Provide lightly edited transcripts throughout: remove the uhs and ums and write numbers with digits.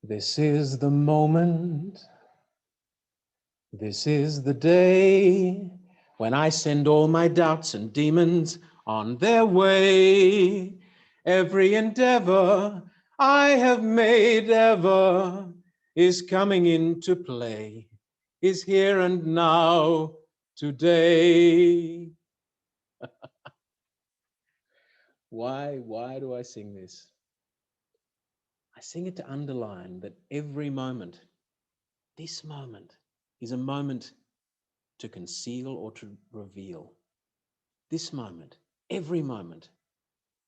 This is the moment, this is the day when I send all my doubts and demons on their way. Every endeavor I have made ever is coming into play, is here and now, today. Why do I sing this? I sing it to underline that every moment, this moment, is a moment to conceal or to reveal. This moment, every moment,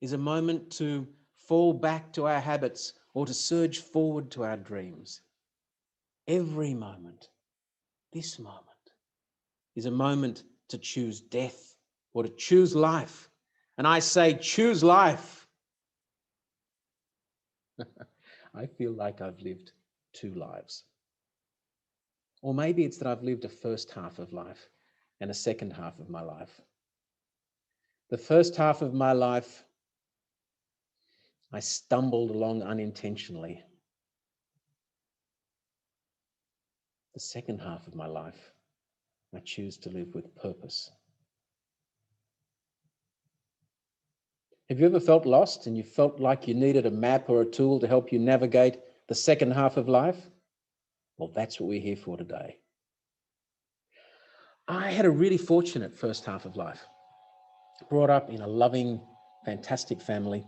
is a moment to fall back to our habits or to surge forward to our dreams. Every moment, this moment, is a moment to choose death or to choose life. And I say, choose life. I feel like I've lived two lives. Or maybe it's that I've lived a first half of life and a second half of my life. The first half of my life, I stumbled along unintentionally. The second half of my life, I choose to live with purpose. Have you ever felt lost and you felt like you needed a map or a tool to help you navigate the second half of life? Well, that's what we're here for today. I had a really fortunate first half of life. Brought up in a loving, fantastic family.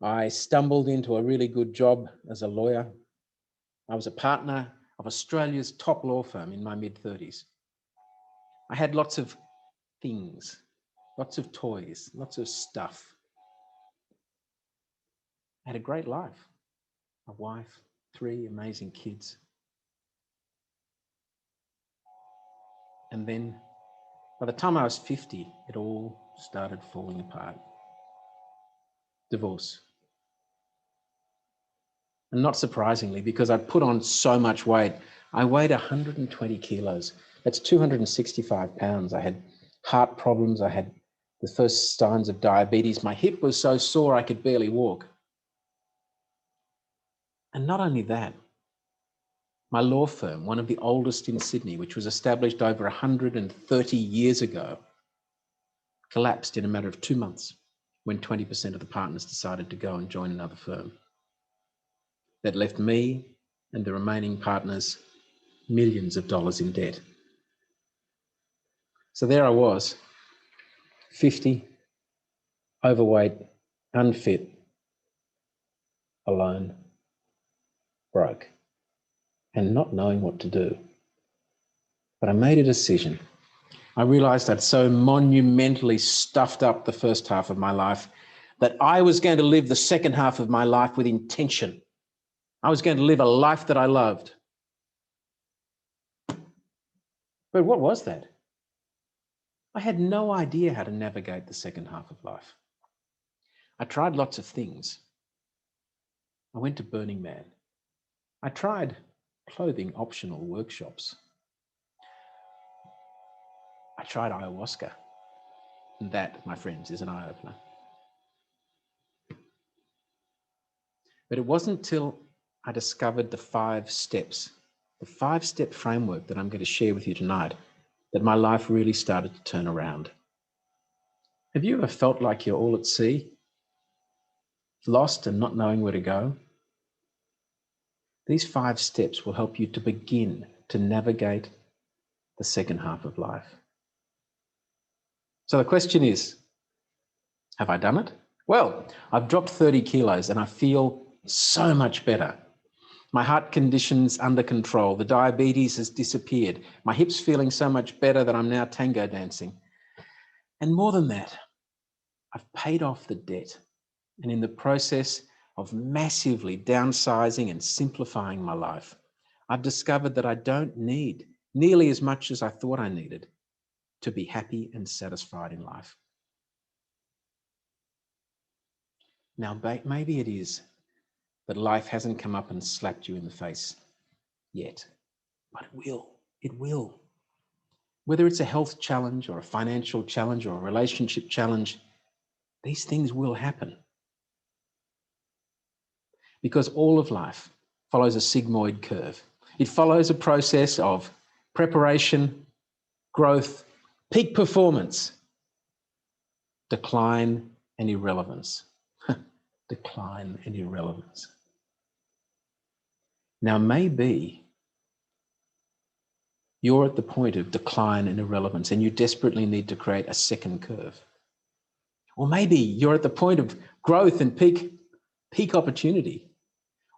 I stumbled into a really good job as a lawyer. I was a partner of Australia's top law firm in my mid-30s. I had lots of things, lots of toys, lots of stuff. I had a great life, a wife, 3 amazing kids. And then by the time I was 50, it all started falling apart. Divorce. And not surprisingly, because I'd put on so much weight, I weighed 120 kilos. That's 265 pounds. I had heart problems. I had the first signs of diabetes. My hip was so sore I could barely walk. And not only that, my law firm, one of the oldest in Sydney, which was established over 130 years ago, collapsed in a matter of 2 months when 20% of the partners decided to go and join another firm. That left me and the remaining partners millions of dollars in debt. So there I was, 50, overweight, unfit, alone, broke, and not knowing what to do. But I made a decision. I realized I'd so monumentally stuffed up the first half of my life that I was going to live the second half of my life with intention. I was going to live a life that I loved. But what was that? I had no idea how to navigate the second half of life. I tried lots of things. I went to Burning Man. I tried clothing optional workshops. I tried ayahuasca. And that, my friends, is an eye-opener. But it wasn't till I discovered the 5 steps, the 5-step framework that I'm going to share with you tonight, that my life really started to turn around. Have you ever felt like you're all at sea, lost and not knowing where to go? These 5 steps will help you to begin to navigate the second half of life. So the question is, have I done it? Well, I've dropped 30 kilos and I feel so much better. My heart condition's under control. The diabetes has disappeared. My hip's feeling so much better that I'm now tango dancing. And more than that, I've paid off the debt. And in the process of massively downsizing and simplifying my life, I've discovered that I don't need nearly as much as I thought I needed to be happy and satisfied in life. Now, maybe it is that life hasn't come up and slapped you in the face yet, but it will. It will. Whether it's a health challenge or a financial challenge or a relationship challenge, these things will happen. Because all of life follows a sigmoid curve. It follows a process of preparation, growth, peak performance, decline and irrelevance. Decline and irrelevance. Now, maybe you're at the point of decline and irrelevance and you desperately need to create a second curve. Or maybe you're at the point of growth and peak opportunity.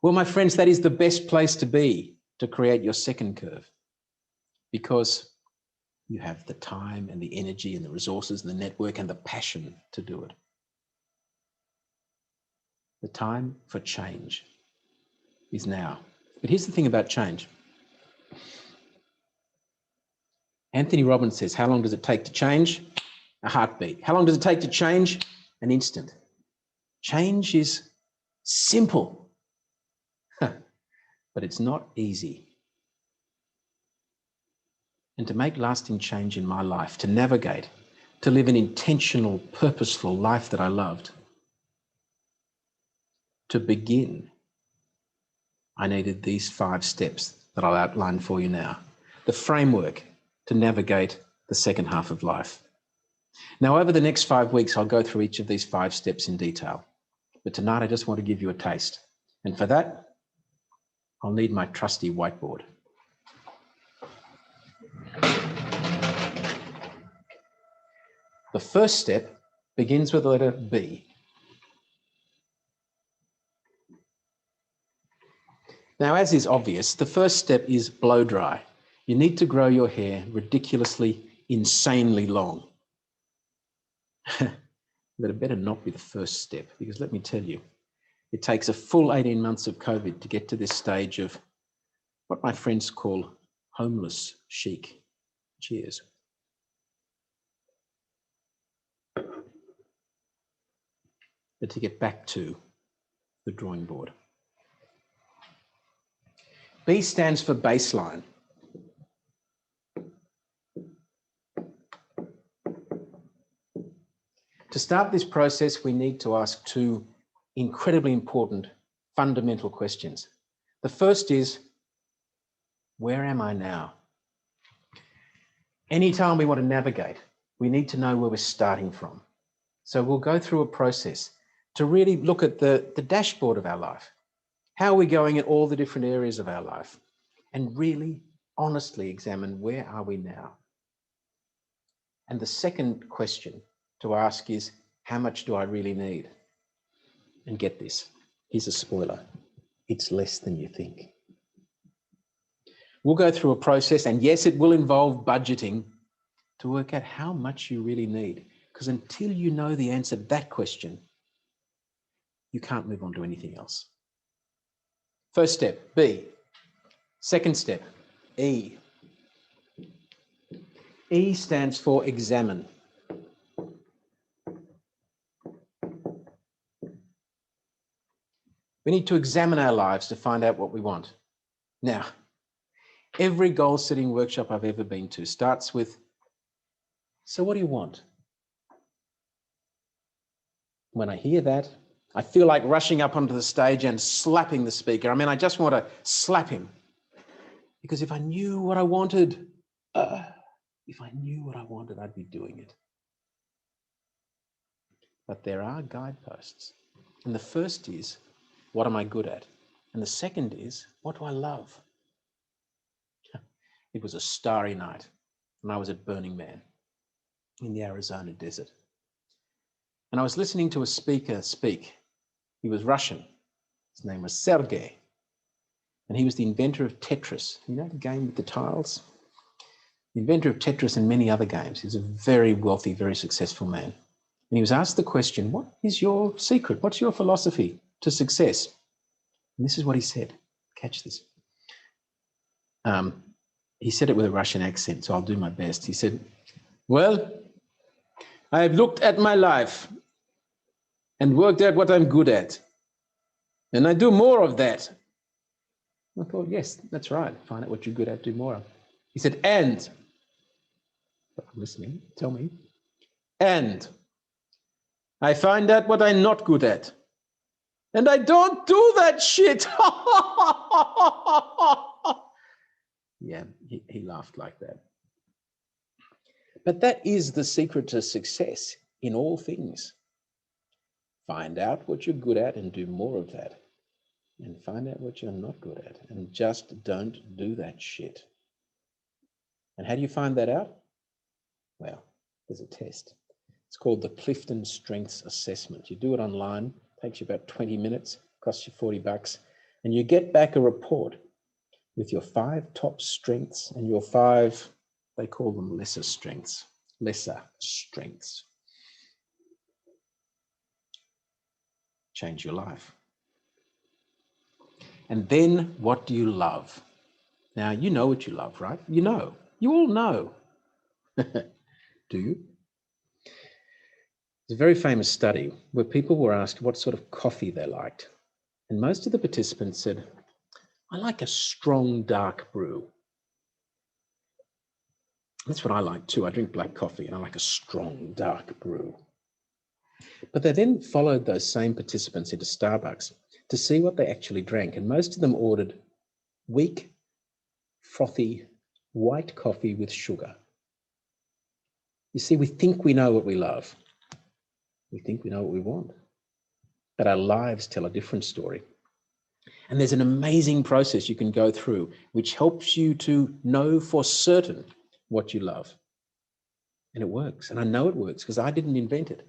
Well, my friends, that is the best place to be to create your second curve, because you have the time and the energy and the resources and the network and the passion to do it. The time for change is now. But here's the thing about change. Anthony Robbins says, how long does it take to change? A heartbeat. How long does it take to change? An instant. Change is simple, but it's not easy. And to make lasting change in my life, to navigate, to live an intentional, purposeful life that I loved, to begin, I needed these 5 steps that I'll outline for you now. The framework to navigate the second half of life. Now, over the next 5 weeks, I'll go through each of these 5 steps in detail. But tonight, I just want to give you a taste. And for that, I'll need my trusty whiteboard. The first step begins with the letter B. Now, as is obvious, the first step is blow dry. You need to grow your hair ridiculously, insanely long. But it better not be the first step, because let me tell you, it takes a full 18 months of COVID to get to this stage of what my friends call homeless chic. Cheers. But to get back to the drawing board. B stands for baseline. To start this process, we need to ask 2 incredibly important fundamental questions. The first is, where am I now? Anytime we want to navigate, we need to know where we're starting from. So we'll go through a process to really look at the dashboard of our life. How are we going in all the different areas of our life? And really, honestly examine, where are we now? And the second question to ask is, how much do I really need? And get this, here's a spoiler, it's less than you think. We'll go through a process, and yes, it will involve budgeting to work out how much you really need. Because until you know the answer to that question, you can't move on to anything else. First step, B. Second step, E. E stands for examine. We need to examine our lives to find out what we want. Now, every goal-setting workshop I've ever been to starts with, so what do you want? When I hear that, I feel like rushing up onto the stage and slapping the speaker. I mean, I just want to slap him. Because if I knew what I wanted, I'd be doing it. But there are guideposts. And the first is, what am I good at? And the second is, what do I love? It was a starry night, and I was at Burning Man in the Arizona desert. And I was listening to a speaker speak. He was Russian. His name was Sergei. And he was the inventor of Tetris. You know the game with the tiles? The inventor of Tetris and many other games. He's a very wealthy, very successful man. And he was asked the question, what is your secret? What's your philosophy to success? And this is what he said. Catch this. He said it with a Russian accent, so I'll do my best. He said, well, I have looked at my life and worked out what I'm good at. And I do more of that. I thought, yes, that's right. Find out what you're good at, do more of. He said, and, I'm listening, tell me, and I find out what I'm not good at. And I don't do that shit. Yeah, he laughed like that. But that is the secret to success in all things. Find out what you're good at and do more of that. And find out what you're not good at and just don't do that shit. And how do you find that out? Well, there's a test. It's called the Clifton Strengths Assessment. You do it online, takes you about 20 minutes, costs you $40, and you get back a report with your 5 top strengths and your 5, they call them lesser strengths. Change your life. And then what do you love? Now, you know what you love, right? You know. You all know. Do you? There's a very famous study where people were asked what sort of coffee they liked. And most of the participants said, I like a strong dark brew. That's what I like too. I drink black coffee and I like a strong dark brew. But they then followed those same participants into Starbucks to see what they actually drank. And most of them ordered weak, frothy, white coffee with sugar. You see, we think we know what we love. We think we know what we want. But our lives tell a different story. And there's an amazing process you can go through which helps you to know for certain what you love. And it works. And I know it works because I didn't invent it.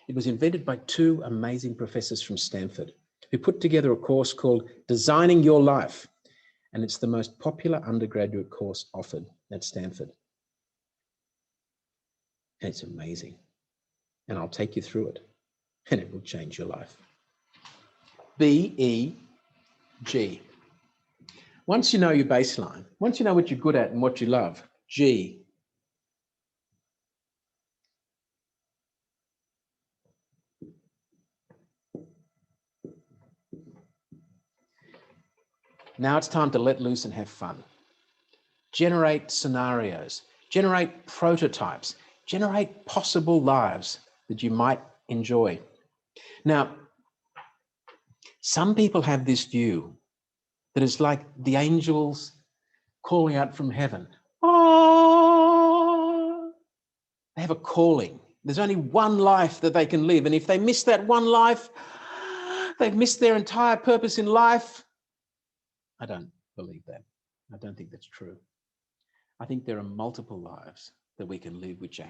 It was invented by 2 amazing professors from Stanford who put together a course called Designing Your Life. And it's the most popular undergraduate course offered at Stanford. And it's amazing. And I'll take you through it. And it will change your life. BEG. Once you know your baseline, once you know what you're good at and what you love, G. Now it's time to let loose and have fun. Generate scenarios, generate prototypes, generate possible lives that you might enjoy. Now, some people have this view that it's like the angels calling out from heaven. Oh, they have a calling. There's only one life that they can live. And if they miss that one life, they've missed their entire purpose in life. I don't believe that. I don't think that's true. I think there are multiple lives that we can live which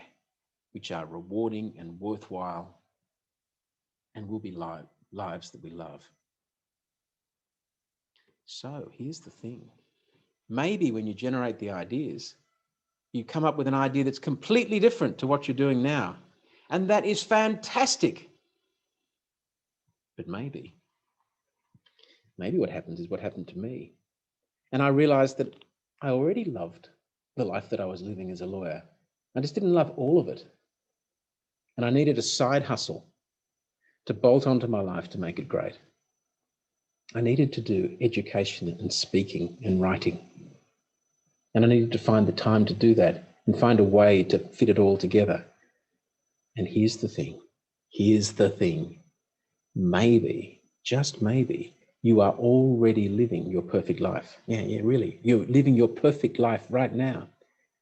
are rewarding and worthwhile and will be lives that we love. So here's the thing. Maybe when you generate the ideas, you come up with an idea that's completely different to what you're doing now. And that is fantastic. But maybe what happens is what happened to me. And I realized that I already loved the life that I was living as a lawyer. I just didn't love all of it. And I needed a side hustle to bolt onto my life to make it great. I needed to do education and speaking and writing. And I needed to find the time to do that and find a way to fit it all together. And here's the thing. Maybe, just maybe, you are already living your perfect life. Yeah, really. You're living your perfect life right now.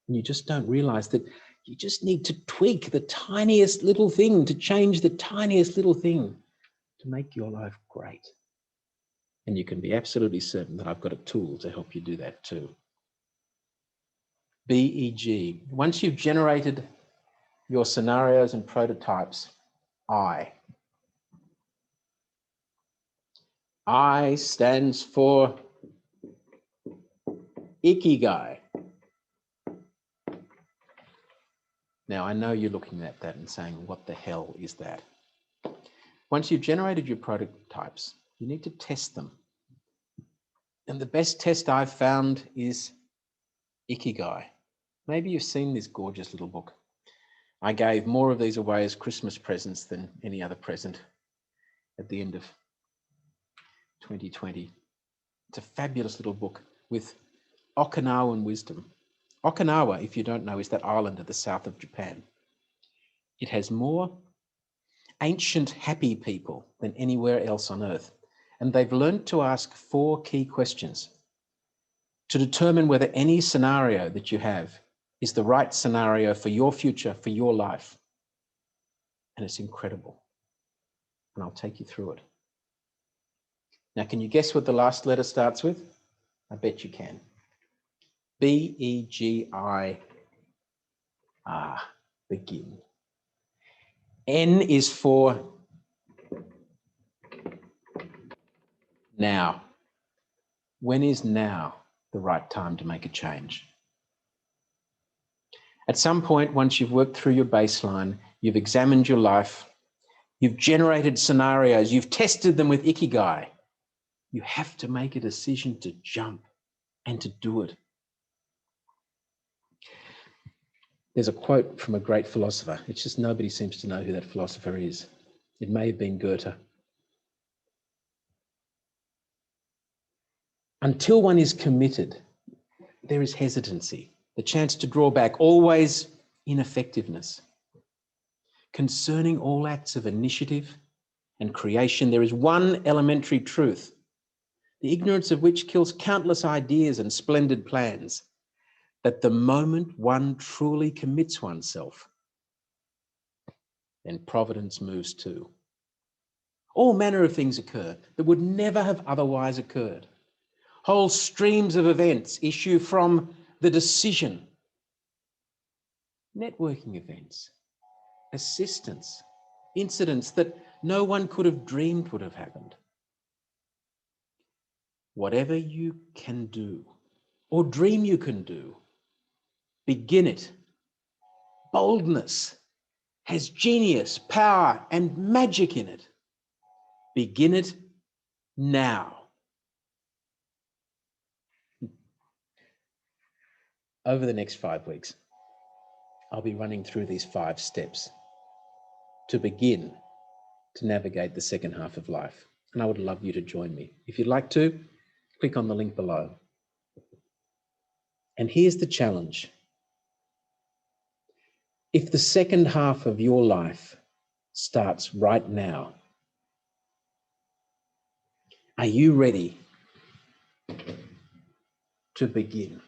And you just don't realize that you just need to tweak the tiniest little thing, to change the tiniest little thing to make your life great. And you can be absolutely certain that I've got a tool to help you do that too. BEG. Once you've generated your scenarios and prototypes, I stands for Ikigai. Now, I know you're looking at that and saying, what the hell is that? Once you've generated your prototypes, you need to test them. And the best test I've found is Ikigai. Maybe you've seen this gorgeous little book. I gave more of these away as Christmas presents than any other present at the end of 2020. It's a fabulous little book with Okinawan wisdom. Okinawa, if you don't know, is that island at the south of Japan. It has more ancient happy people than anywhere else on earth. And they've learned to ask 4 key questions to determine whether any scenario that you have is the right scenario for your future, for your life. And it's incredible. And I'll take you through it. Now, can you guess what the last letter starts with? I bet you can. B-E-G-I-R, begin. N is for now. When is now the right time to make a change? At some point, once you've worked through your baseline, you've examined your life, you've generated scenarios, you've tested them with Ikigai, you have to make a decision to jump and to do it. There's a quote from a great philosopher. It's just nobody seems to know who that philosopher is. It may have been Goethe. Until one is committed, there is hesitancy, the chance to draw back, always ineffectiveness. Concerning all acts of initiative and creation, there is one elementary truth, the ignorance of which kills countless ideas and splendid plans, that the moment one truly commits oneself, then providence moves too. All manner of things occur that would never have otherwise occurred. Whole streams of events issue from the decision. Networking events, assistance, incidents that no one could have dreamed would have happened. Whatever you can do or dream you can do, begin it. Boldness has genius, power, and magic in it. Begin it now. Over the next 5 weeks, I'll be running through these 5 steps to begin to navigate the second half of life. And I would love you to join me. If you'd like to, click on the link below. And here's the challenge. If the second half of your life starts right now, are you ready to begin?